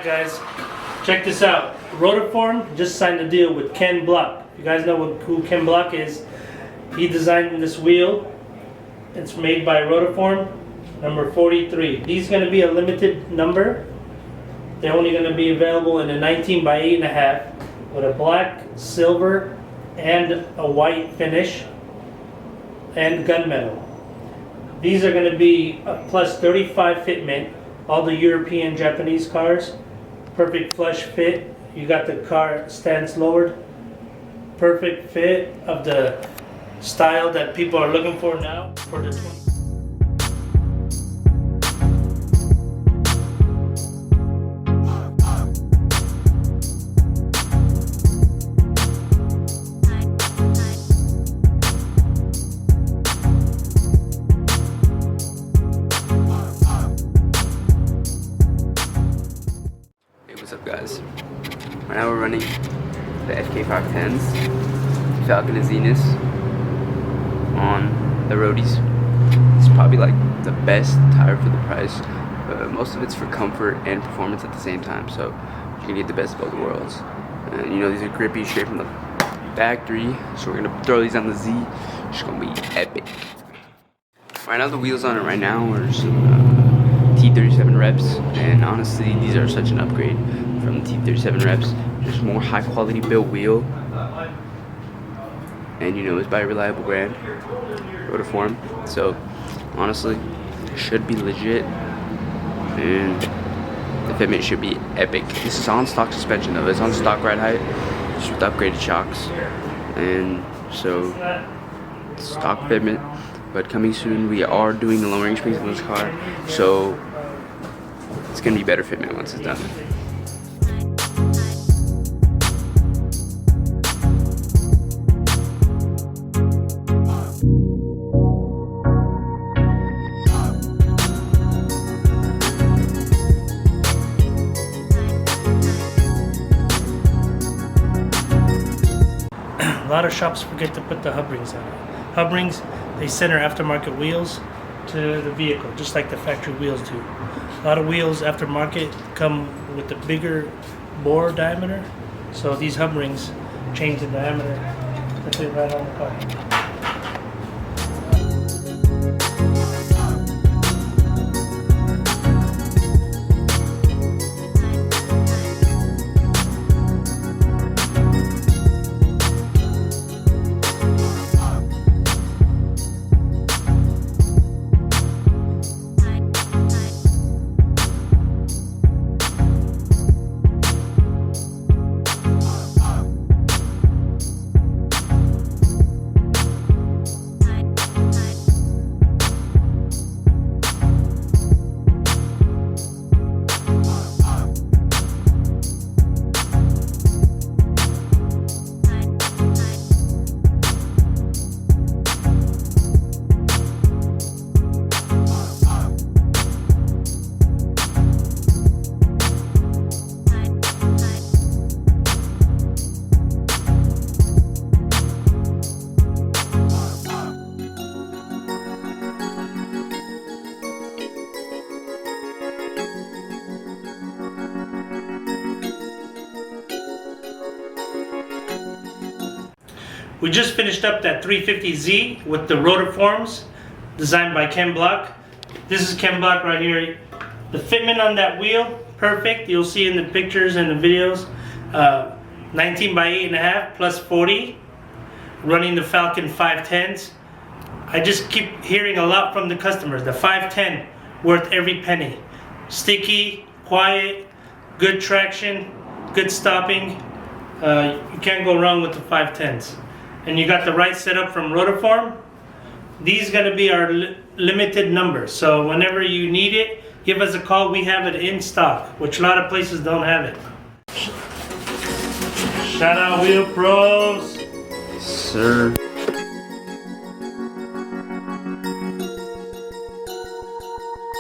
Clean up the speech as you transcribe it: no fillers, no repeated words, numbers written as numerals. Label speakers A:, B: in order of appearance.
A: guys, check this out. Rotiform just signed a deal with Ken Block. You guys know who Ken Block is. He designed this wheel. It's made by Rotiform, number 43. These are going to be a limited number. They're only going to be available in a 19 by 8.5 with a black, silver, and a white finish and gunmetal. These are going to be plus 35 fitment. All the European, Japanese cars, perfect flush fit. You got the car stance lowered. Perfect fit of the style that people are looking for now for the 20.
B: What's up, guys? Right now we're running the FK510s, Falcon and Zenith on the roadies. It's probably like the best tire for the price. Most of it's for comfort and performance at the same time, so you can get the best of both worlds. And you know, these are grippy straight from the factory, so we're gonna throw these on the Z. It's gonna be epic. Right now the wheels on it right now are some T37 reps, and honestly these are such an upgrade from the T37 reps. Just more high quality built wheel, and you know, it's by a reliable brand, Rotiform. So honestly, should be legit, and the fitment should be epic. This is on stock suspension though, it's on stock ride height, just with upgraded shocks, and so stock fitment. But coming soon, we are doing the lowering springs in this car, so it's gonna be better fitment once it's done.
A: A lot of shops forget to put the hub rings on it. Hub rings, they center aftermarket wheels to the vehicle, just like the factory wheels do. A lot of wheels aftermarket come with the bigger bore diameter, so these hub rings change the diameter to fit right on the car. We just finished up that 350Z with the Rotiforms designed by Ken Block. This is Ken Block right here. The fitment on that wheel, perfect. You'll see in the pictures and the videos. 19 by 8.5 plus 40. Running the Falcon 510s. I just keep hearing a lot from the customers. The 510 worth every penny. Sticky, quiet, good traction, good stopping. You can't go wrong with the 510s. And you got the right setup from Rotiform. These gonna be our limited numbers. So whenever you need it, give us a call. We have it in stock, which a lot of places don't have it. Shout out Wheel Pros.
B: Sir.